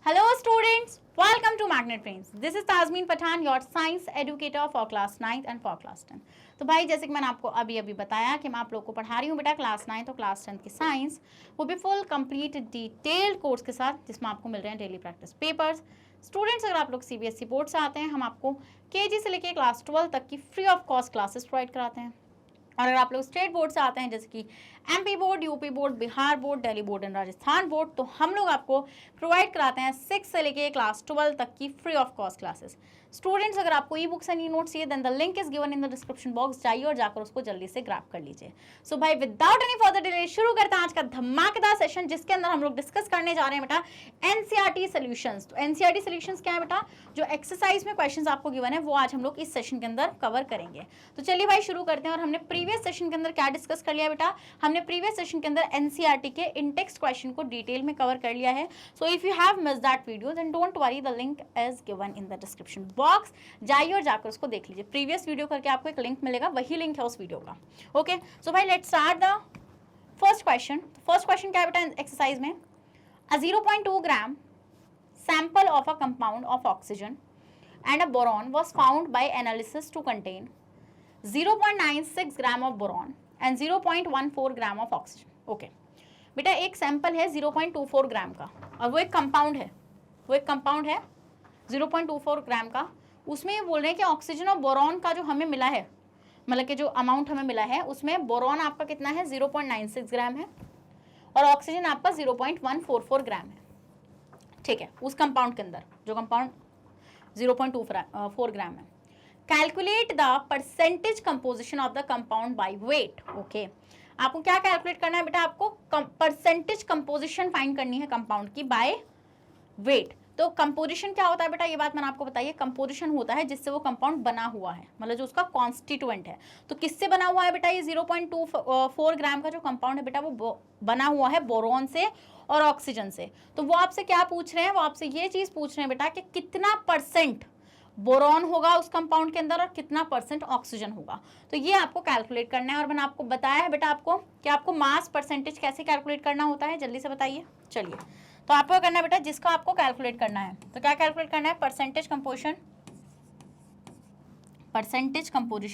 Hello students, welcome to Magnet Brains. This is Tazmin Pathan, your science educator for class 9th and for class 10. तो भाई जैसे कि मैंने आपको अभी बताया कि मैं आप लोग को पढ़ा रही हूँ बेटा क्लास 9 और क्लास 10 की साइंस, वो भी फुल कंप्लीट डिटेल्ड कोर्स के साथ, जिसमें आपको मिल रहे हैं डेली प्रैक्टिस पेपर्स। स्टूडेंट्स अगर आप लोग CBSE बोर्ड से आते हैं, हम आपको KG से लेकर क्लास 12 तक की free of cost classes provide कराते हैं। और अगर आप लोग स्टेट बोर्ड से आते हैं जैसे कि MP board, UP board, Bihar board, Delhi board and Rajasthan board, तो हम लोग आपको प्रोवाइड कराते हैं 6 से लेके क्लास 12 तक की free of cost classes. Students अगर आपको e books and e notes चाहिए then the link is given in the description box, जाइए और जाकर उसको जल्दी से ग्रैब कर लीजिए। सो भाई विदाउट एनी फर्दर डिले शुरू करते हैं आज का धमाकेदार सेशन, जिसके अंदर हम लोग डिस्कस करने जा रहे हैं बेटा NCERT सॉल्यूशंस। तो NCERT सॉल्यूशंस क्या है बेटा, जो एक्सरसाइज में क्वेश्चंस आपको गिवन है वो आज हम लोग इस सेशन के अंदर कवर करेंगे। तो चलिए भाई शुरू करते हैं। और हमने प्रीवियस सेशन के अंदर क्या डिस्कस कर लिया बेटा, हमने प्रीवियस सेशन के अंदर NCERT के इंटेक्स्ट क्वेश्चन को डिटेल में कवर कर लिया है। So if you have missed that video then don't worry, the link is given in the description box, जाइए और जाकर उसको देख लीजिए। प्रीवियस वीडियो करके आपको एक लिंक मिलेगा, वही लिंक है उस वीडियो का। ओके सो भाई let's start the first question. First question क्या है बेटा एक्सरसाइज में, अ 0.2 ग्राम sample of a compound of oxygen and a boron was found by analysis to contain 0.96 gram of boron and 0.14 gram of oxygen. Okay बेटा एक sample है 0.24 ग्राम का और वो एक कंपाउंड है, 0.24 ग्राम का। उसमें ये बोल रहे हैं कि ऑक्सीजन और बोरॉन का जो हमें मिला है, मतलब कि जो अमाउंट हमें मिला है उसमें बोरॉन आपका कितना है 0.96 ग्राम है और ऑक्सीजन आपका 0.144 ग्राम है। ठीक है, उस कंपाउंड के अंदर जो कंपाउंड 0.24 ग्राम है। Calculate the percentage composition of the compound by weight. Okay, आपको क्या कैलकुलेट करना है बेटा, आपको परसेंटेज कंपोजिशन फाइंड करनी है कंपाउंड की बाय वेट। तो कंपोजिशन क्या होता है बेटा, ये बात मैंने आपको बताई है। कंपोजिशन होता है जिससे वो कंपाउंड बना हुआ है, मतलब जो उसका कॉन्स्टिट्यूएंट है। तो किससे बना हुआ है बेटा, ये 0.24 ग्राम का जो कंपाउंड है बेटा वो बना हुआ है बोरॉन से और ऑक्सीजन से। तो वो आपसे क्या पूछ रहे हैं, वो आपसे ये चीज पूछ रहे हैं बेटा कि कितना परसेंट बोरॉन होगा उस कंपाउंड के अंदर और कितना परसेंट ऑक्सीजन होगा। तो ये आपको कैलकुलेट करना है। और मैंने आपको बताया है बेटा आपको कि आपको मास परसेंटेज कैसे कैलकुलेट करना होता है, जल्दी से बताइए। चलिए तो आपको करना है बेटा, जिसका आपको कैलकुलेट करना है तो क्या कैलकुलेट करना है, परसेंटेज कंपोजिशन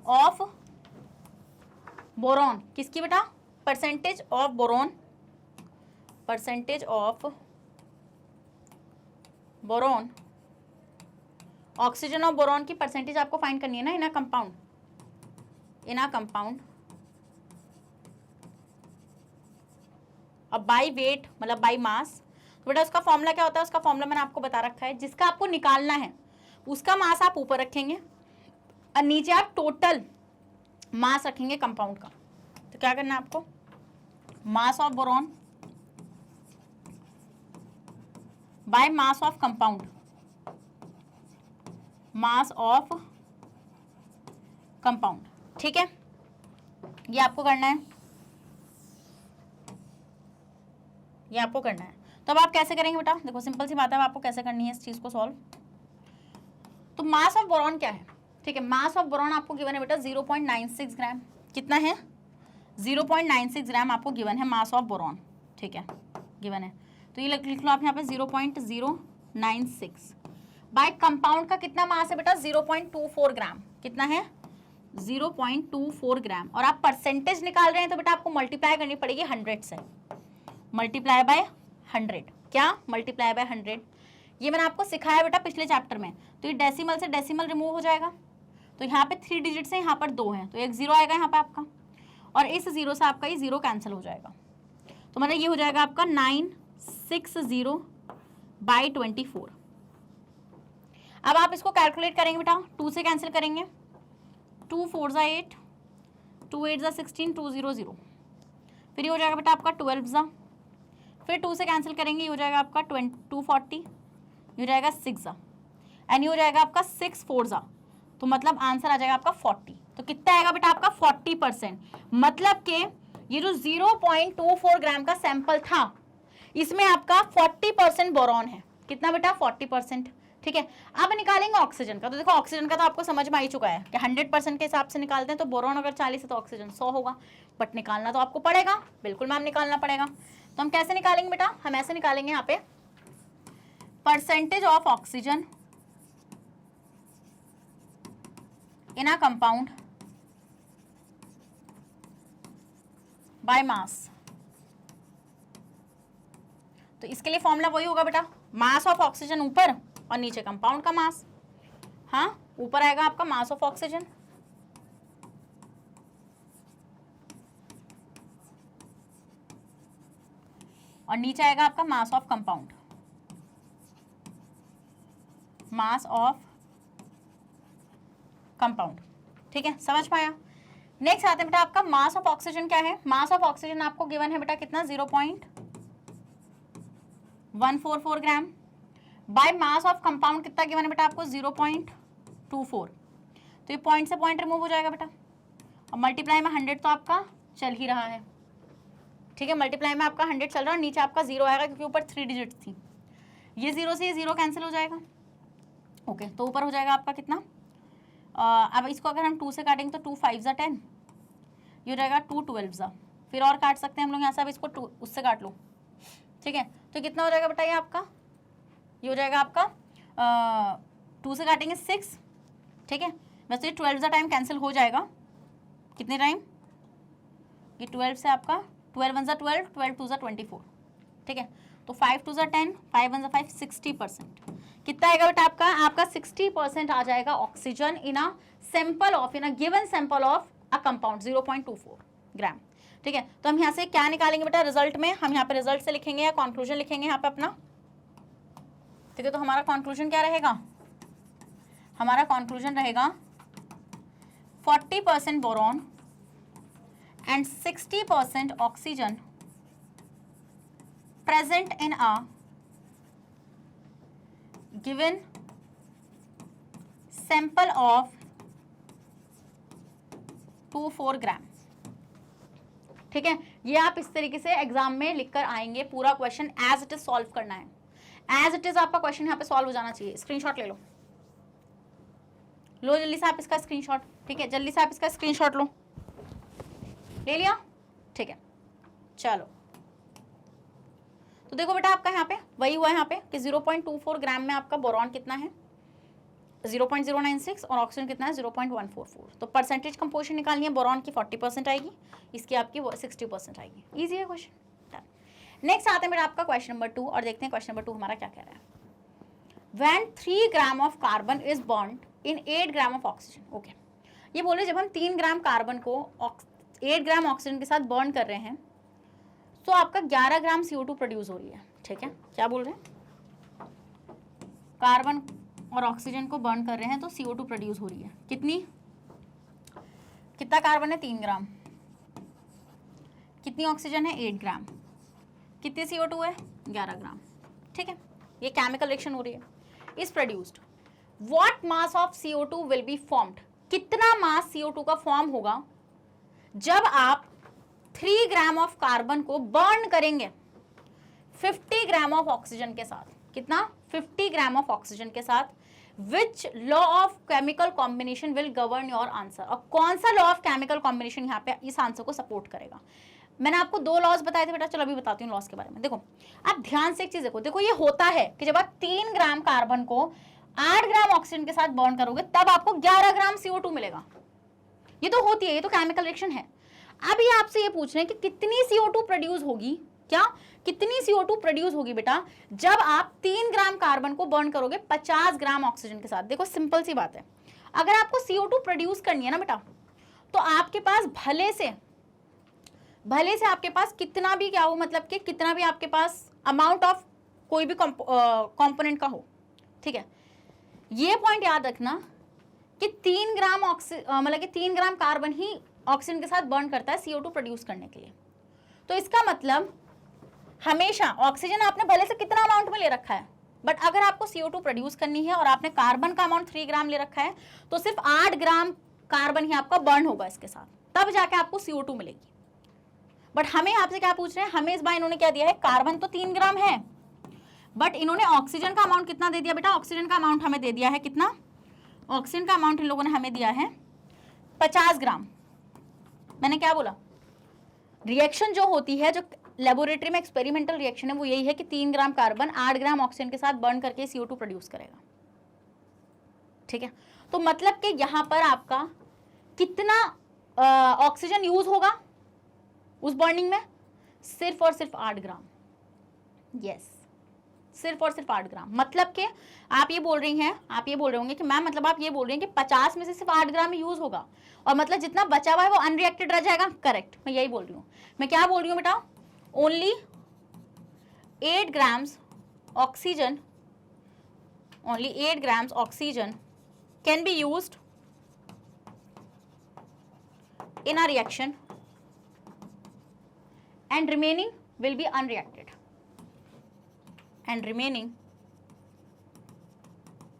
ऑफ बोरॉन। किसकी बेटा, परसेंटेज ऑफ बोरॉन, ऑक्सीजन और बोरॉन की परसेंटेज आपको फाइंड करनी है ना इन अ कंपाउंड। अब बाय वेट मतलब बाय मास। तो बेटा उसका फॉर्मूला क्या होता है, उसका फॉर्मूला मैंने आपको बता रखा है। जिसका आपको निकालना है उसका मास आप ऊपर रखेंगे और नीचे आप टोटल मास रखेंगे कंपाउंड का। तो क्या करना है आपको, mass of boron by mass of compound, mass of compound. ठीक है, ये आपको करना है, ये आपको करना है। तो अब आप कैसे करेंगे बेटा, देखो सिंपल सी बात है, आपको कैसे करनी है इस चीज को सॉल्व। तो मास ऑफ बोरॉन क्या है, ठीक है, मास ऑफ बोरॉन आपको गिवन है बेटा 0.96 ग्राम। कितना है, 0.96 ग्राम आपको गिवन है मास ऑफ बोरॉन। ठीक है, गिवन है तो ये लिख लो आप यहाँ पे 0.096। बाय कंपाउंड का कितना मास है बेटा, 0.24 ग्राम। कितना है, 0.24 ग्राम। और आप परसेंटेज निकाल रहे हैं तो बेटा आपको मल्टीप्लाई करनी पड़ेगी 100 से, मल्टीप्लाई बाय 100। क्या, मल्टीप्लाई बाय 100। ये मैंने आपको सिखाया बेटा पिछले चैप्टर में। तो ये डेसिमल से डेसिमल रिमूव हो जाएगा, तो यहाँ पे 3 डिजिट्स हैं, यहाँ पर 2 हैं, तो एक 0 आएगा यहाँ पे आपका, और इस 0 से आपका ये 0 कैंसिल हो जाएगा। तो मतलब ये हो जाएगा आपका 960/24। अब आप इसको कैलकुलेट करेंगे बेटा, 2 से कैंसिल करेंगे, 2 4 ज़ा 8, 2 8 ज़ा 16, 2 0 0। फिर ये हो जाएगा बेटा आपका 12 ज़ा, फिर 2 से कैंसिल करेंगे, ये हो जाएगा आपका 240, ये हो जाएगा 6 ज़ा, एंड ये हो जाएगा आपका 6 4 ज़ा। तो मतलब आंसर आ जाएगा आपका 40। तो कितना आएगा बेटा आपका 40%। मतलब कि ये जो 0.24 ग्राम का सैंपल था इसमें आपका 40% बोरॉन है। कितना बेटा, 40%। ठीक है। अब निकालेंगे ऑक्सीजन का। तो देखो ऑक्सीजन का तो आपको समझ में आ ही चुका है कि 100% के हिसाब से निकालते हैं, तो बोरॉन अगर 40 है तो ऑक्सीजन 100 होगा, बट निकालना तो आपको पड़ेगा, बिल्कुल मैम निकालना पड़ेगा। तो हम कैसे निकालेंगे बेटा, हम ऐसे निकालेंगे यहाँ पे percentage of oxygen in a compound by mass. तो इसके लिए फॉर्मूला वही होगा बेटा, मास ऑफ ऑक्सीजन ऊपर और नीचे कंपाउंड का मास। हाँ, ऊपर आएगा आपका मास ऑफ ऑक्सीजन और नीचे आएगा आपका mass of compound, mass of compound. ठीक है, समझ पाया। नेक्स्ट आते हैं बेटा आपका मास ऑफ ऑक्सीजन क्या है। मास ऑफ ऑक्सीजन आपको गिवन है बेटा कितना, 0.144 ग्राम। बाय मास ऑफ कंपाउंड कितना गिवन है बेटा आपको, 0.24। तो ये पॉइंट से पॉइंट रिमूव हो जाएगा बेटा, और मल्टीप्लाई में 100 तो आपका चल ही रहा है। ठीक है, मल्टीप्लाई में आपका 100 चल रहा है और नीचे आपका 0 आएगा क्योंकि ऊपर 3 डिजिट थी। ये 0 से ये 0 कैंसिल हो जाएगा। ओके, तो ऊपर हो जाएगा आपका कितना, अब इसको अगर हम 2 से काटेंगे तो 2 5 ज़ा 10, ये हो जाएगा 2 12 ज़ा। फिर और काट सकते हैं हम लोग यहाँ से, अब इसको 2 उससे काट लो। ठीक है, तो कितना हो जाएगा बेटा ये आपका, ये हो जाएगा आपका 2 से काटेंगे 6। ठीक है, वैसे ये 12 ज़ा टाइम कैंसिल हो जाएगा। कितने टाइम, ये 12 से आपका 12 1 ज़ा 12, 12 2 ज़ा 24। ठीक है, तो 5 2 ज़ा 10, 5 1 ज़ा 5, 60%। कितना आएगा बेटा आपका, आपका 60% आ जाएगा oxygen in a sample of, in a given sample of a compound 0.24 ग्राम। ठीक है, तो हम यहाँ से क्या निकालेंगे बेटा रिजल्ट में, हम यहाँ पे रिजल्ट से लिखेंगे या कंक्लूजन लिखेंगे यहाँ पे अपना। ठीक है, तो हमारा कंक्लूजन क्या रहेगा, हमारा कंक्लूजन रहेगा 40% boron and 60% oxygen present in a given sample of 24 ग्राम। ठीक है, ये आप इस तरीके से एग्जाम में लिखकर आएंगे। पूरा question as it is solve करना है, एज इट इज आपका क्वेश्चन यहाँ पे सॉल्व हो जाना चाहिए। स्क्रीनशॉट ले लो, लो जल्दी से आप इसका स्क्रीनशॉट। ठीक है, जल्दी से आप इसका स्क्रीनशॉट लो, ले लिया। ठीक है, चलो तो देखो बेटा आपका यहाँ पे वही हुआ है यहाँ पे कि 0.24 ग्राम में आपका बोरॉन कितना है, 0.096 और ऑक्सीजन कितना है 0.144। तो परसेंटेज कंपोजिशन निकालनी है, बोरॉन की 40% आएगी, इसकी आपकी 60% आएगी। इजी है क्वेश्चन। नेक्स्ट आते हैं बेटा आपका क्वेश्चन नंबर 2 और देखते हैं क्वेश्चन नंबर 2 हमारा क्या कह रहा है। When 3 gram of carbon is bond in 8 gram of oxygen. Okay, ये बोले जब हम 3 ग्राम कार्बन को 8 ग्राम ऑक्सीजन के साथ बर्न कर रहे हैं तो आपका 11 ग्राम CO2 प्रोड्यूस हो रही है। ठीक है, क्या बोल रहे हैं, कार्बन और ऑक्सीजन को बर्न कर रहे हैं तो CO2 प्रोड्यूस हो रही है। कितनी, कितना कार्बन है 3 ग्राम, कितनी ऑक्सीजन है 8 ग्राम, कितनी CO2 है 11 ग्राम। ठीक है, ये केमिकल रिएक्शन हो रही है। Is produced what mass of CO2 will be formed. कितना मास CO2 का फॉर्म होगा जब आप 3 ग्राम ऑफ कार्बन को बर्न करेंगे 50 ग्राम ऑफ ऑक्सीजन के साथ। कितना, 50 ग्राम ऑफ ऑक्सीजन के साथ। Which law of chemical combination will govern your answer. और कौन सा लॉ ऑफ केमिकल कॉम्बिनेशन यहाँ पे इस आंसर को सपोर्ट करेगा। मैंने आपको 2 लॉज बताए थे बेटा, चलो अभी बताती हूँ लॉस के बारे में। देखो आप ध्यान से एक चीज देखो, देखो ये होता है कि जब आप 3 ग्राम कार्बन को 8 ग्राम ऑक्सीजन के साथ बर्न करोगे तब आपको 11 ग्राम CO2 मिलेगा। ये तो होती है, ये तो केमिकल रिएक्शन है। अब ये आपसे ये पूछ रहे हैं कि कितनी CO2 प्रोड्यूस होगी, क्या कितनी CO2 प्रोड्यूस होगी बेटा जब आप 3 ग्राम कार्बन को बर्न करोगे 50 ग्राम ऑक्सीजन के साथ। देखो सिंपल सी बात है, अगर आपको CO2 प्रोड्यूस करनी है ना बेटा तो आपके पास भले से आपके पास कितना भी क्या हो, मतलब कि कितना भी आपके पास अमाउंट ऑफ कोई भी कंपोनेंट का हो। ठीक है, ये पॉइंट याद रखना कि 3 ग्राम मतलब कि 3 ग्राम कार्बन ही ऑक्सीजन के साथ बर्न करता है CO2 प्रोड्यूस करने के लिए। तो इसका मतलब हमेशा ऑक्सीजन आपने भले से कितना अमाउंट में ले रखा है, बट अगर आपको CO2 प्रोड्यूस करनी है और आपने कार्बन का अमाउंट 3 ग्राम ले रखा है तो सिर्फ 8 ग्राम कार्बन ही आपका बर्न होगा इसके साथ, तब जाके आपको CO2 मिलेगी। बट हमें आपसे क्या पूछ रहे हैं, हमें इस बार इन्होंने क्या दिया है, कार्बन तो 3 ग्राम है बट इन्होंने ऑक्सीजन का अमाउंट कितना दे दिया बेटा, ऑक्सीजन का अमाउंट हमें दे दिया है कितना, ऑक्सीजन का अमाउंट इन लोगों ने हमें दिया है 50 ग्राम। मैंने क्या बोला, रिएक्शन जो होती है, जो लेबोरेटरी में एक्सपेरिमेंटल रिएक्शन है, वो यही है कि 3 ग्राम कार्बन 8 ग्राम ऑक्सीजन के साथ बर्न करके CO2 प्रोड्यूस करेगा। ठीक है, तो मतलब कि यहां पर आपका कितना ऑक्सीजन यूज होगा उस बर्निंग में, सिर्फ और सिर्फ 8 ग्राम। यस, सिर्फ और सिर्फ 8 ग्राम। मतलब कि आप ये बोल रही हैं, आप ये बोल रहे होंगे कि मैम मतलब आप ये बोल रही हैं कि 50 में से सिर्फ 8 ग्राम यूज होगा और मतलब जितना बचा हुआ है वो अनरिएक्टेड रह जाएगा। करेक्ट, मैं यही बोल रही हूँ। मैं क्या बोल रही हूँ बेटा, only 8 grams oxygen, only 8 grams oxygen can be used in a reaction and remaining will be unreacted, and remaining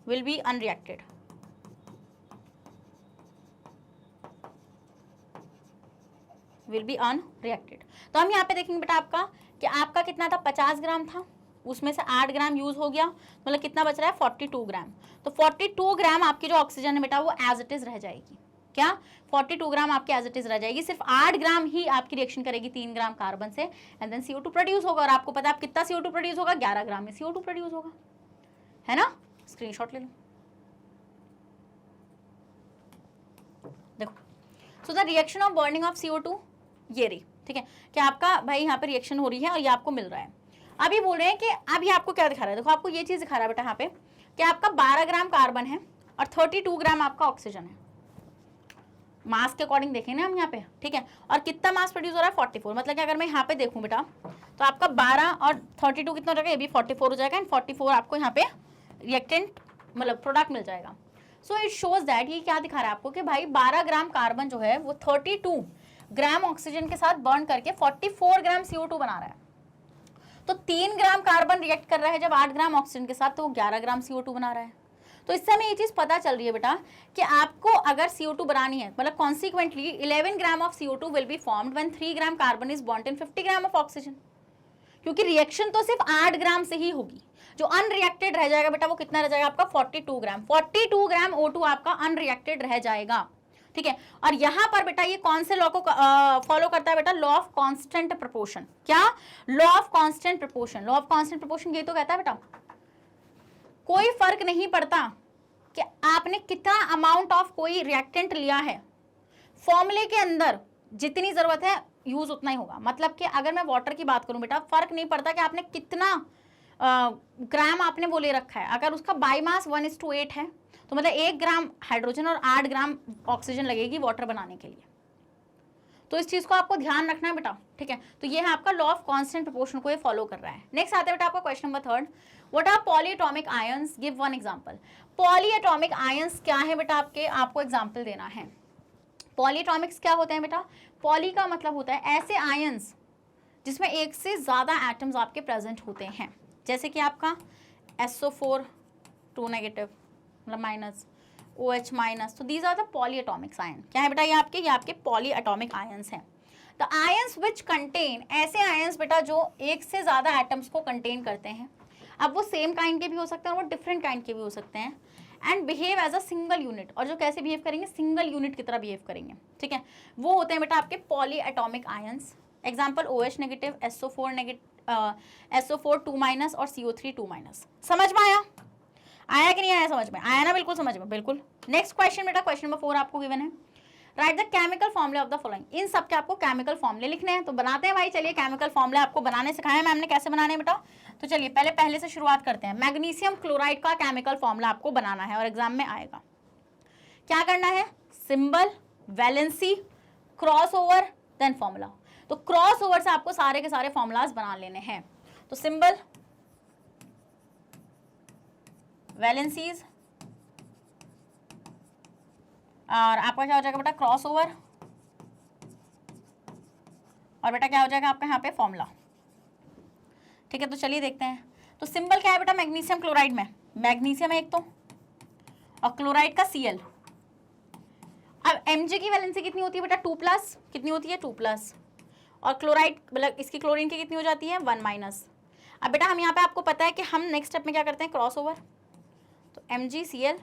will be unreacted. will be unreacted। तो हम यहाँ पे देखेंगे बेटा आपका कि आपका कितना था, 50 ग्राम था, उसमें से 8 ग्राम यूज हो गया, मतलब कितना बच रहा है 42 ग्राम। तो 42 ग्राम आपकी जो ऑक्सीजन है बेटा वो एज इट इज रह जाएगी। क्या, 42 ग्राम आपके एज इट इज रह जाएगी। सिर्फ 8 ग्राम ही आपकी रिएक्शन करेगी 3 ग्राम कार्बन से, एंड देन CO2 प्रोड्यूस होगा। और आपको पता है आप कितना CO2 प्रोड्यूस होगा, 11 ग्राम में CO2 प्रोड्यूस होगा, है ना। स्क्रीनशॉट ले लो, देखो। So the reaction of burning of CO2 ये रही, ठीक है, कि आपका भाई यहाँ पे रिएक्शन हो रही है और ये आपको मिल रहा है। अभी बोल रहे हैं कि अब ये आपको क्या दिखा रहा है, देखो आपको ये चीज दिखा रहा है बेटा यहाँ पे कि आपका 12 ग्राम कार्बन है और 32 ग्राम आपका ऑक्सीजन है। मास के अकॉर्डिंग देखें ना हम यहाँ पे, ठीक है। और कितना मास प्रोड्यूस हो रहा है, 44। मतलब कि अगर मैं यहाँ पे देखूं बेटा तो आपका 12 और 32 कितना हो जाएगा, ये भी 44 हो जाएगा, एंड 44 आपको यहाँ पे रिएक्टेंट मतलब प्रोडक्ट मिल जाएगा। सो इट शोज दैट, ये क्या दिखा रहा है आपको कि भाई 12 ग्राम कार्बन जो है वो 32 ग्राम ऑक्सीजन के साथ बर्न करके 44 ग्राम CO2 बना रहा है। तो 3 ग्राम कार्बन रिएक्ट कर रहा है जब 8 ग्राम ऑक्सीजन के साथ, तो वो 11 ग्राम CO2 बना रहा है। तो इससे हमें ये चीज पता चल रही है बेटा कि आपको अगर CO2 बनानी है, मतलब consequently 11 gram of CO2 will be formed when 3 gram carbon is bond in 50 gram of oxygen. क्योंकि रिएक्शन तो सिर्फ 8 ग्राम से ही होगी, जो अनरिएक्टेड रह जाएगा बेटा वो कितना रह जाएगा आपका 42 ग्राम। 42 ग्राम O2 आपका अनरिएक्टेड रह जाएगा, ठीक है। और यहां पर बेटा ये कौन से लॉ को फॉलो करता है बेटा, लॉ ऑफ कांस्टेंट प्रोपोर्शन। क्या, law of constant proportion. Law of constant proportion ये तो कहता है बेटा कोई फर्क नहीं पड़ता कि आपने कितना अमाउंट ऑफ कोई रिएक्टेंट लिया है, फॉर्मूले के अंदर जितनी जरूरत है यूज उतना ही होगा। मतलब कि अगर मैं वाटर की बात करूं बेटा, फर्क नहीं पड़ता कि आपने कितना ग्राम आपने वो ले रखा है। अगर उसका बाईमास 1:8 है तो मतलब 1 ग्राम हाइड्रोजन और 8 ग्राम ऑक्सीजन लगेगी वाटर बनाने के लिए। तो इस चीज को आपको ध्यान रखना है बेटा, ठीक है। तो ये है आपका लॉ ऑफ कांस्टेंट प्रोपोर्शन को ये फॉलो कर रहा है। नेक्स्ट आता है बेटा आपका question number 3, what are polyatomic ions, give one example. Polyatomic ions क्या है बेटा, आपको एग्जांपल देना है। पॉलीएटॉमिक्स क्या होते हैं बेटा, पॉली का मतलब होता है ऐसे आयंस जिसमें एक से ज्यादा एटम्स आपके प्रेजेंट होते हैं, जैसे कि आपका SO4 2 नेगेटिव मतलब माइनस, OH माइनस। तो दीज आर द पॉलीएटॉमिक्स आयन। क्या है बेटा, ये आपके पॉलीएटॉमिक आयंस हैं। द आयंस विच कंटेन, ऐसे आयंस बेटा जो एक से ज्यादा एटम्स को कंटेन करते हैं। अब वो सेम काइंड के भी हो सकते हैं और वो डिफरेंट काइंड के भी हो सकते हैं, and behave as a single unit. और जो कैसे बिहेव करेंगे, सिंगल यूनिट की तरह बिहेव करेंगे, ठीक है। वो होते हैं बेटा आपके polyatomic ions. Example OH negative, SO4 negative, SO4 2 minus और CO3 2 माइनस। समझ में आया कि नहीं आया, समझ में आया ना, बिल्कुल समझ में, बिल्कुल। नेक्स्ट क्वेश्चन बेटा, क्वेश्चन नंबर 4 आपको गिवन है, राइट द केमिकल फॉर्मूले ऑफ द फॉलोइंग। इन सब के आपको केमिकल फॉर्मूले लिखने हैं, तो बनाते हैं भाई। चलिए केमिकल फॉर्मूले आपको बनाने सिखाया मैम ने, कैसे बनाने बेटा। तो चलिए पहले से शुरुआत करते हैं। मैग्नीशियम क्लोराइड का केमिकल फॉर्मूला आपको बनाना है और एग्जाम में आएगा। क्या करना है, symbol, valency, cross over, then formula. तो क्रॉस ओवर से आपको सारे के सारे फॉर्मूलाज बना लेने हैं। तो सिंबल, वैलेंसीज, और आपका क्या हो जाएगा बेटा क्रॉस ओवर, और बेटा क्या हो जाएगा आपका यहाँ पे फॉर्मूला, ठीक है। तो चलिए देखते हैं। तो सिंबल क्या है बेटा, मैग्नीशियम क्लोराइड में मैग्नीशियम है एक तो, और क्लोराइड का Cl। अब Mg की वैलेंसी कितनी होती है बेटा 2+, कितनी होती है 2+, और क्लोराइड मतलब इसकी क्लोरीन की कितनी हो जाती है 1-। अब बेटा हम यहाँ पे आपको पता है कि हम नेक्स्ट स्टेप में क्या करते हैं, क्रॉस ओवर। तो MgCl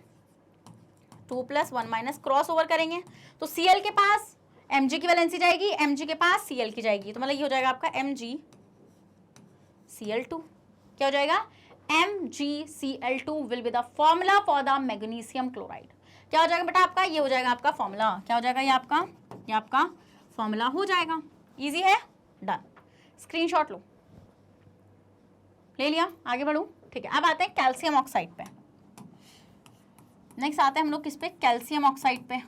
2 + 1 - क्रॉस ओवर करेंगे तो Cl के पास Mg की वैलेंसी जाएगी, Mg के पास Cl की जाएगी, तो मतलब ये हो जाएगा आपका MgCl2। क्या हो जाएगा, MgCl2 will be the formula for the magnesium chloride. क्या हो जाएगा बेटा आपका, ये हो जाएगा आपका फॉर्मूला। क्या हो जाएगा, ये आपका फॉर्मूला हो जाएगा। इजी है, डन। स्क्रीनशॉट लो, ले लिया, आगे बढ़ू। ठीक है, अब आते हैं कैल्शियम ऑक्साइड पे। नेक्स्ट आते हैं हम लोग किस पे, कैल्शियम ऑक्साइड पे।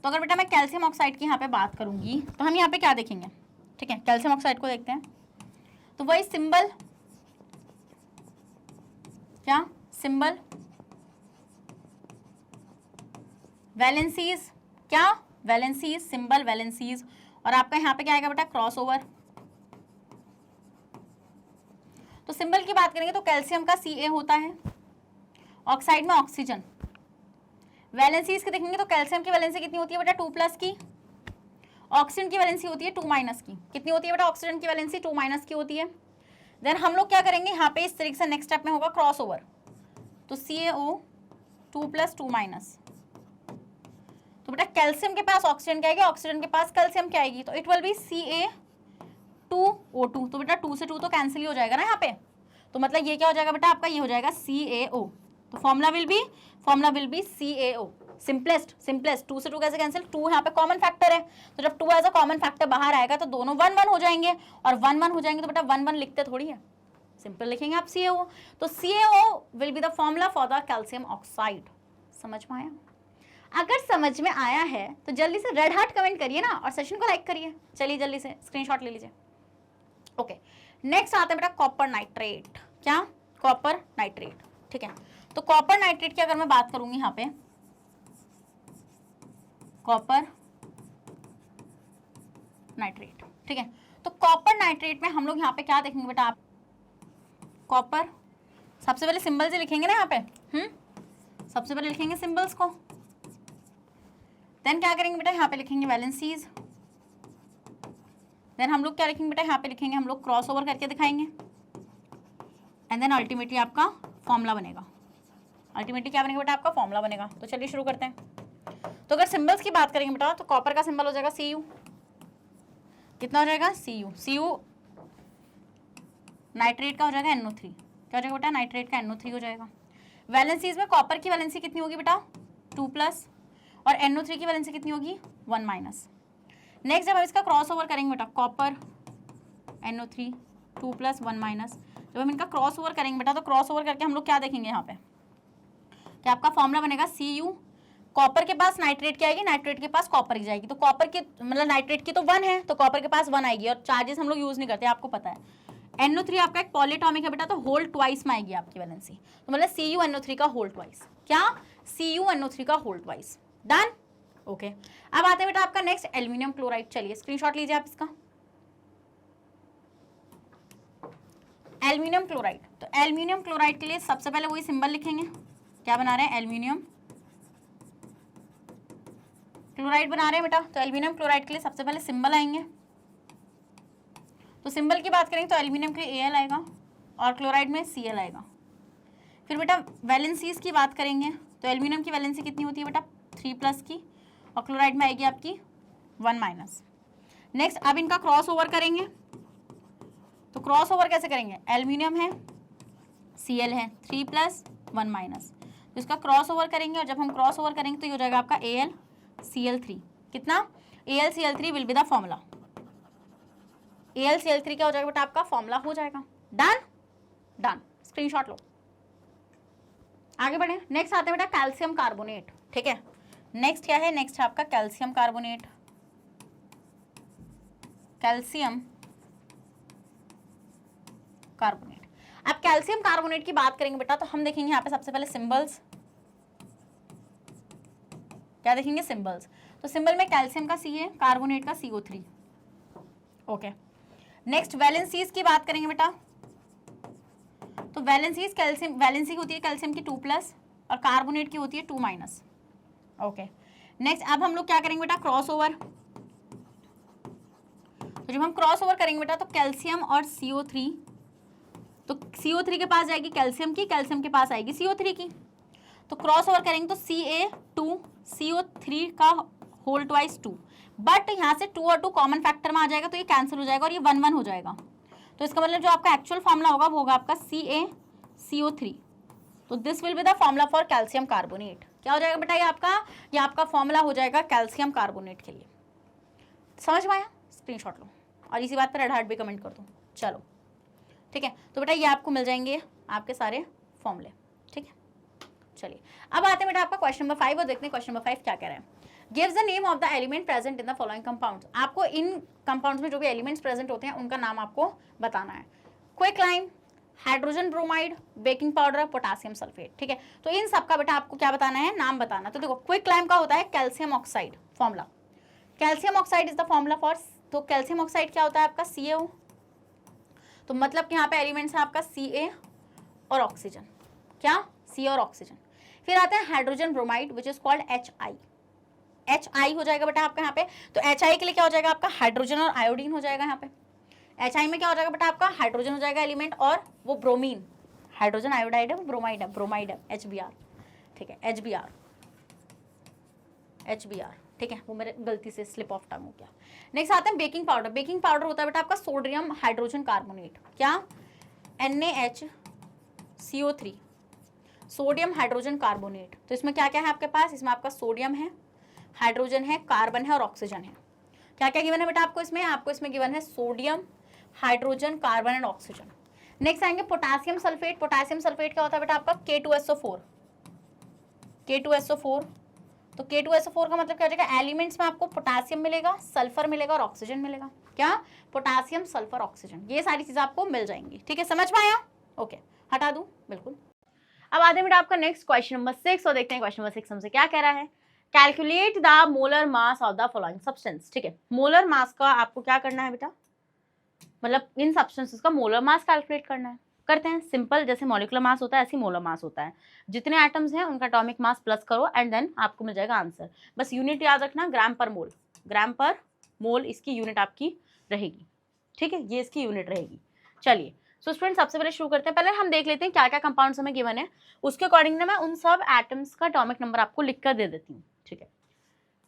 तो अगर बेटा मैं कैल्शियम ऑक्साइड की यहाँ पे बात करूंगी तो हम यहाँ पे क्या देखेंगे, ठीक है, कैल्शियम ऑक्साइड को देखते हैं। तो वही सिंबल, क्या सिंबल, वैलेंसीज, क्या वैलेंसीज, सिंबल वैलेंसीज, और आपका यहाँ पे क्या आएगा बेटा, क्रॉस ओवर। तो सिंबल की बात करेंगे तो कैल्शियम का Ca होता है, ऑक्साइड में ऑक्सीजन। वैलेंसीज के देखेंगे तो कैल्शियम की वैलेंसी कितनी होती है बेटा, 2+ की। ऑक्सीजन की वैलेंसी होती है 2- की। कितनी होती है बेटा ऑक्सीजन की वैलेंसी, 2- की होती है। देन हम लोग क्या करेंगे यहाँ पे, इस तरीके से नेक्स्ट स्टेप में होगा क्रॉस ओवर। तो CaO 2 + 2-। तो बेटा कैल्शियम के पास ऑक्सीजन क्या आएगी, ऑक्सीजन के पास कैल्शियम क्या आएगी, तो इट विल बी Ca2O2। तो बेटा 2 से 2 तो कैंसिल ही हो जाएगा ना यहाँ पे, तो मतलब ये क्या हो जाएगा बेटा आपका, ये हो जाएगा CaO। तो formula will be CaO। Simplest 2 से 2 कैसे कैंसिल, 2 यहाँ पे कॉमन फैक्टर है, तो जब 2 एज अ कॉमन फैक्टर बाहर आएगा तो दोनों 1-1 हो जाएंगे, और 1-1 हो जाएंगे तो बेटा 1-1 लिखते थोड़ी है, सिंपल लिखेंगे आप CaO। तो CaO will be the formula for the calcium oxide. समझ में आया? अगर समझ में आया है तो जल्दी से रेड हार्ट कमेंट करिए ना, और सेशन को लाइक करिए। चलिए जल्दी से स्क्रीनशॉट ले लीजिए। ओके, नेक्स्ट आता है बेटा कॉपर नाइट्रेट। क्या, कॉपर नाइट्रेट, ठीक है। तो कॉपर नाइट्रेट की अगर मैं बात करूंगी यहाँ पे, कॉपर नाइट्रेट, ठीक है। तो कॉपर नाइट्रेट में हम लोग यहाँ पे क्या देखेंगे बेटा, आप कॉपर, सबसे पहले सिंबल से लिखेंगे ना यहाँ पे, सबसे पहले लिखेंगे सिंबल्स को। देन क्या करेंगे बेटा, यहाँ पे लिखेंगे वैलेंसीज। देन हम लोग क्या लिखेंगे बेटा, यहाँ पे लिखेंगे हम लोग क्रॉस ओवर करके दिखाएंगे। एंड देन अल्टीमेटली आपका फॉर्मूला बनेगा। अल्टीमेटली क्या बनेगा बेटा, आपका फॉर्मूला बनेगा। तो चलिए शुरू करते हैं। तो अगर सिंबल्स की बात करेंगे बेटा, तो कॉपर का सिंबल हो जाएगा Cu। कितना हो जाएगा, Cu। नाइट्रेट का हो जाएगा NO3। क्या हो जाएगा बेटा, नाइट्रेट का NO3 हो जाएगा। वैलेंसीज में कॉपर की वैलेंसी कितनी होगी बेटा, 2+, और NO3 की वैलेंसी कितनी होगी, 1-। नेक्स्ट जब हम इसका क्रॉस ओवर करेंगे बेटा, कॉपर NO3 2 + 1-। जब हम इनका क्रॉस ओवर करेंगे बेटा, तो क्रॉस ओवर करके हम लोग क्या देखेंगे यहाँ पे, कि आपका फॉर्मूला बनेगा Cu। कॉपर के पास नाइट्रेट की आएगी, नाइट्रेट के पास कॉपर की जाएगी। तो कॉपर की मतलब नाइट्रेट की तो 1 है, तो कॉपर के पास 1 आएगी, और चार्जेस हम लोग यूज नहीं करते, आपको पता है। NO3 आपका एक पॉलीटॉमिक है बेटा, तो होल ट्वाइस में आएगी आपकी वैलेंसी। तो मतलब CuNO3 का होल ट्वाइस। क्या, CuNO3 का होल ट्वाइस। Done, okay. अब आते हैं बेटा आपका नेक्स्ट एल्यूमिनियम क्लोराइड। चलिए स्क्रीनशॉट लीजिए आप इसका। एल्यूमिनियम क्लोराइड, तो एल्यूमिनियम क्लोराइड के लिए सबसे पहले वही सिंबल लिखेंगे। क्या बना रहे हैं, एल्यूमिनियम क्लोराइड बना रहे हैं बेटा। तो एल्यूमिनियम क्लोराइड के लिए सबसे पहले सिंबल आएंगे। तो सिंबल की बात करेंगे तो एल्यूमिनियम के लिए Al आएगा, और क्लोराइड में Cl आएगा। फिर बेटा वैलेंसीज की बात करेंगे तो एल्यूमिनियम की वैलेंसी कितनी होती है बेटा, 3+ की, और क्लोराइड में आएगी आपकी 1-। नेक्स्ट अब इनका क्रॉस ओवर करेंगे। तो क्रॉस ओवर कैसे करेंगे, एल्यूमिनियम है, Cl है, 3+ 1-। तो इसका क्रॉस ओवर करेंगे, और जब हम क्रॉस ओवर करेंगे तो ये हो जाएगा आपका AlCl3। कितना, AlCl3 will be the formula. AlCl3 क्या हो जाएगा बेटा, आपका फॉर्मूला हो जाएगा। डन, डन, स्क्रीनशॉट लो, आगे बढ़े। नेक्स्ट आते हैं बेटा कैल्शियम कार्बोनेट, ठीक है। नेक्स्ट क्या है, नेक्स्ट है आपका कैल्शियम कार्बोनेट। Calcium carbonate. अब कैल्शियम कार्बोनेट की बात करेंगे बेटा, तो हम देखेंगे यहाँ पे सबसे पहले सिंबल्स। क्या देखेंगे, सिंबल्स। तो सिंबल में कैल्शियम का C है, कार्बोनेट का CO3। ओके, नेक्स्ट वैलेंसीज की बात करेंगे बेटा। तो वैलेंसीज कैल्शियम, वैलेंसी होती है कैल्शियम की 2+, और कार्बोनेट की होती है 2-। ओके, नेक्स्ट अब हम लोग क्या करेंगे बेटा, क्रॉस ओवर। तो जब हम क्रॉस ओवर करेंगे बेटा, तो कैल्शियम और CO3 तो CO3 के पास जाएगी कैल्शियम की, कैल्शियम के पास आएगी CO3 की, तो क्रॉस ओवर करेंगे तो Ca2 CO3 का होल ट्वाइस 2, बट यहाँ से 2 और 2 कॉमन फैक्टर में आ जाएगा तो ये कैंसिल हो जाएगा और ये 1 1 हो जाएगा। तो इसका मतलब जो आपका एक्चुअल फॉर्मूला होगा वो होगा आपका CaCO3। तो this will be the formula for calcium carbonate. क्या हो जाएगा बेटा ये आपका फॉर्मूला हो जाएगा कैल्शियम कार्बोनेट के लिए। समझ में आया? स्क्रीनशॉट लो और इसी बात पर रेड हार्ट भी कमेंट कर दो। चलो ठीक है, तो बेटा ये आपको मिल जाएंगे आपके सारे फॉर्मूले। ठीक है, चलिए अब आते हैं बेटा आपका क्वेश्चन नंबर 5 और देखते हैं क्वेश्चन नंबर 5 क्या कह रहे हैं। Gives the name of the element present in the following compounds. आपको इन कंपाउंड्स में जो भी एलिमेंट्स प्रेजेंट होते हैं उनका नाम आपको बताना है। Quicklime, hydrogen bromide, baking powder, potassium sulphate. ठीक है, तो इन सबका बेटा आपको क्या बताना है, नाम बताना। तो देखो क्विकलाइम का होता है calcium oxide, formula calcium oxide is the formula for, तो कैल्शियम ऑक्साइड क्या होता है आपका CaO, तो मतलब कि यहाँ पे एलिमेंट्स है आपका Ca और ऑक्सीजन, क्या C और ऑक्सीजन। फिर आता है hydrogen bromide which is called HI हो जाएगा बेटा आपका यहाँ पे। तो HI के लिए क्या हो जाएगा आपका हाइड्रोजन और आयोडीन हो जाएगा यहाँ पे। HI में क्या हो जाएगा बेटा आपका हाइड्रोजन हो जाएगा एलिमेंट और वो ब्रोमीन, हाइड्रोजन आयोडाइड है, ब्रोमाइड है HBr। ठीक है, HBr ठीक है, वो मेरे गलती से स्लिप ऑफ टंग हो गया। नेक्स्ट आता है बेकिंग पाउडर। बेकिंग पाउडर होता है बेटा आपका सोडियम हाइड्रोजन कार्बोनेट, क्या NaHCO3, सोडियम हाइड्रोजन कार्बोनेट। तो इसमें क्या क्या है आपके पास, इसमें आपका सोडियम है, हाइड्रोजन है, कार्बन है और ऑक्सीजन है। क्या क्या गिवन है बेटा आपको इसमें, आपको इसमें गिवन है sodium, hydrogen, carbon and oxygen. Next आएंगे पोटासियम सल्फेट। पोटासियम सल्फेट क्या होता है बेटा आपका K2SO4। तो K2SO4 का मतलब क्या हो जाएगा, एलिमेंट्स में आपको पोटासियम मिलेगा, सल्फर मिलेगा और ऑक्सीजन मिलेगा। क्या, पोटासियम, सल्फर, ऑक्सीजन, ये सारी चीजें आपको मिल जाएंगी। ठीक है, समझ में आया? ओके, हटा दूं, बिल्कुल। अब आते हैं बेटा आपका नेक्स्ट क्वेश्चन नंबर 6 और देखते हैं क्वेश्चन नंबर 6 हमसे क्या कह रहा है। Calculate the molar mass of the following substance. ठीक है, मोलर मास का आपको क्या करना है बेटा, मतलब इन सब्सटेंसेस का मोलर मास कैलकुलेट करना है। करते हैं, सिंपल, जैसे मॉलिक्यूलर मास होता है ऐसे मोलर मास होता है। जितने एटम्स हैं उनका एटॉमिक मास प्लस करो एंड देन आपको मिल जाएगा आंसर। बस यूनिट याद रखना, ग्राम पर मोल इसकी यूनिट आपकी रहेगी। ठीक है, ये इसकी यूनिट रहेगी। चलिए सो स्टूडेंट सबसे पहले शुरू करते हैं। पहले हम देख लेते हैं क्या क्या कंपाउंड्स हमें गिवन है, उसके अकॉर्डिंग ना मैं उन सब एटम्स का एटॉमिक नंबर आपको लिख कर दे देती हूँ। ठीक है,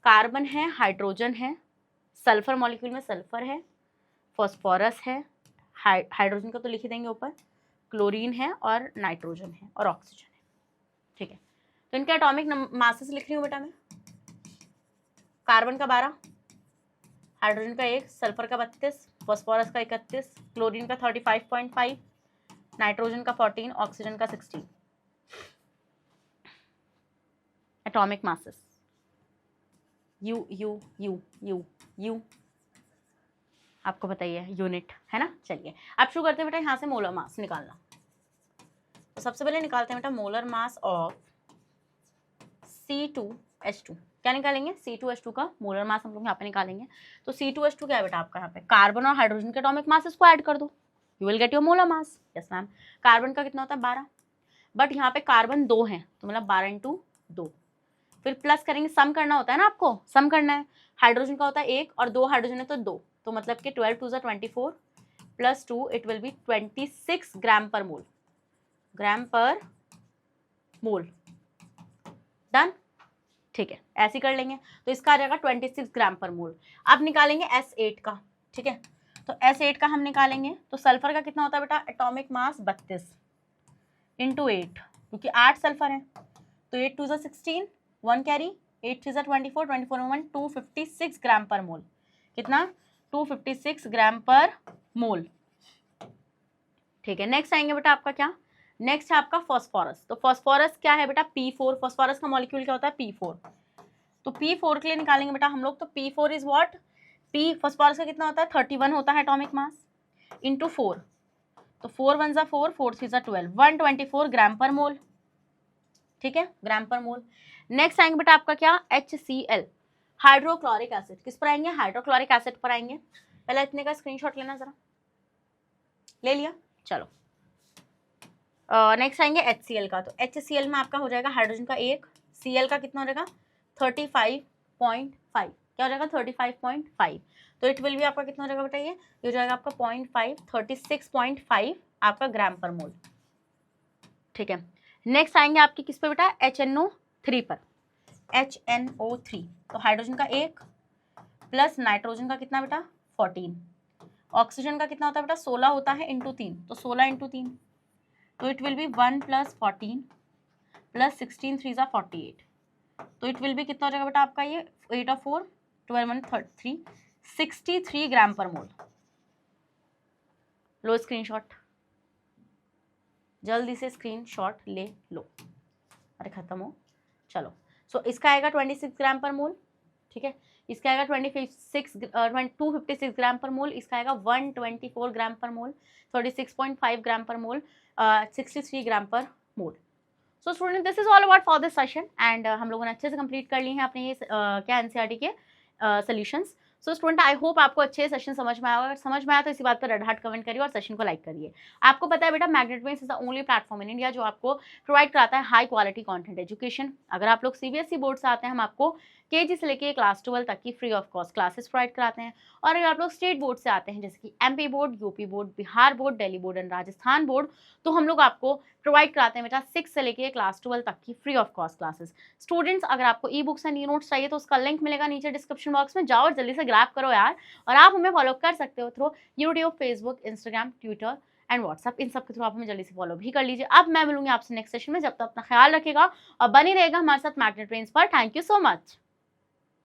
कार्बन है, हाइड्रोजन है, सल्फर मॉलिक्यूल में सल्फर है, फॉस्फोरस है, हाइड्रोजन का तो लिख ही देंगे ऊपर, क्लोरीन है और नाइट्रोजन है और ऑक्सीजन है। ठीक है, तो इनके एटॉमिक मासेस लिख रही हूँ बेटा मैं। कार्बन का 12, हाइड्रोजन का 1, सल्फर का 32, फॉस्फोरस का 31, क्लोरीन का 35.5, नाइट्रोजन का 14, ऑक्सीजन का 16। Atomic masses you you you you you आपको बताइए यूनिट है ना। चलिए अब शुरू करते हैं बेटा यहाँ से मोलर मास निकालना। तो सबसे पहले निकालते हैं बेटा मोलर मास ऑफ C2H2। क्या निकालेंगे, C2H2 का मोलर मास हम लोग यहाँ पे निकालेंगे। तो C2H2 क्या है बेटा आपका, यहाँ पे कार्बन और हाइड्रोजन के एटॉमिक मास इसको ऐड कर दो, you will get your molar mass. Yes ma'am, carbon का कितना होता है 12, बट यहाँ पे कार्बन 2 है तो मतलब 12 × 2, फिर प्लस करेंगे, सम करना होता है ना, आपको सम करना है। हाइड्रोजन का होता है 1 और 2 हाइड्रोजन है तो 2, तो मतलब कि 12 × 2 = 24 प्लस 2 इट विल बी 26 ग्राम पर मोल। डन, ठीक है, ऐसे कर लेंगे। तो इसका आ जाएगा 26 ग्राम पर मोल। अब निकालेंगे S8 का। ठीक है, तो S8 का हम निकालेंगे तो सल्फर का कितना होता है बेटा, एटॉमिक मास 32 × 8, क्योंकि 8 सल्फर है तो 8 × 2 = 16, 1 कैरी, 8 × 3 = 24, 24 में 1, 256 ग्राम पर मोल। कितना, 256 ग्राम पर मोल। ठीक है, नेक्स्ट आएंगे बेटा आपका क्या, नेक्स्ट है आपका फॉस्फोरस। तो फॉस्फोरस क्या है बेटा, P4। फॉस्फोरस का मॉलिक्यूल क्या होता है, P4। तो P4 के लिए निकालेंगे बेटा हम लोग, तो P4 is what, P phosphorus का कितना होता है 31 होता है एटॉमिक मास इंटू 4, तो 4 × 1 = 4, 4 × 3 = 12, 124 ग्राम पर मोल। ठीक है, ग्राम पर मोल। नेक्स्ट आएंगे बेटा आपका क्या, HCl, हाइड्रोक्लोरिक एसिड। किस पर आएंगे, हाइड्रोक्लोरिक एसिड पर आएंगे। पहले इतने का स्क्रीनशॉट लेना जरा, ले लिया। चलो नेक्स्ट आएंगे HCl का। तो HCl में आपका हो जाएगा हाइड्रोजन का 1, Cl का कितना हो जाएगा 35.5, क्या हो जाएगा 35.5, तो इट विल भी आपका कितना हो जाएगा बेटा, ये हो जाएगा आपका 0.5, 36.5 आपका ग्राम पर मोल, ठीक है। नेक्स्ट आएंगे आपके किस पे बेटा, HNO3 पर, HNO3, तो हाइड्रोजन का 1 प्लस नाइट्रोजन का कितना बेटा 14, ऑक्सीजन का कितना होता है बेटा 16 होता है इंटू 3, तो 16 इंटू 3, तो it will be 1 plus 14 plus 16 3 ज़ा 48, तो इट विल बी कितना हो जाएगा बेटा आपका ये 8 और 4 12 1 3 63 ग्राम पर मोल। लो स्क्रीनशॉट, जल्दी से स्क्रीनशॉट ले लो, अरे खत्म हो, चलो। सो इसका आएगा 26 ग्राम पर मोल, ठीक है। इसका आएगा 256 ग्राम पर मोल, इसका आएगा 124 ग्राम पर मोल, 36.5 ग्राम पर मोल, 63 ग्राम पर mole. So student this is all about for this session and हम लोगों ने अच्छे से कंप्लीट कर लिए हैं अपने ये क्या एनसीईआरटी के solutions. So student I hope आपको अच्छे सेशन समझ में आया, अगर समझ में आया तो इसी बात पर रेड हार्ट कमेंट करिए और सेशन को लाइक करिए। आपको पता है बेटा magnet waves is the only platform in India जो आपको प्रोवाइड कराता है हाई क्वालिटी कंटेंट एजुकेशन। अगर आप लोग सीबीएसई बोर्ड से आते हैं, हम आपको केजी से लेके क्लास 12 तक की free of cost classes provide कराते हैं। और अगर आप लोग स्टेट बोर्ड से आते हैं जैसे कि MP board, UP board, Bihar board, Delhi board and Rajasthan board, तो हम लोग आपको प्रोवाइड कराते हैं बेटा 6 से लेके क्लास 12 तक की free of cost classes. Students अगर आपको e books and e notes चाहिए तो उसका लिंक मिलेगा नीचे डिस्क्रिप्शन बॉक्स में, जाओ और जल्दी से ग्रैब करो यार। और आप हमें फॉलो कर सकते हो through YouTube, Facebook, Instagram, Twitter and WhatsApp, इन सब के थ्रू आप हमें जल्दी से फॉलो भी कर लीजिए। अब मैं मिलूंगी आपसे नेक्स्ट सेशन में, जब तक अपना ख्याल रखेगा और बनी रहेगा हमारे साथ मैग्नेट वेव्स पर। Thank you so much.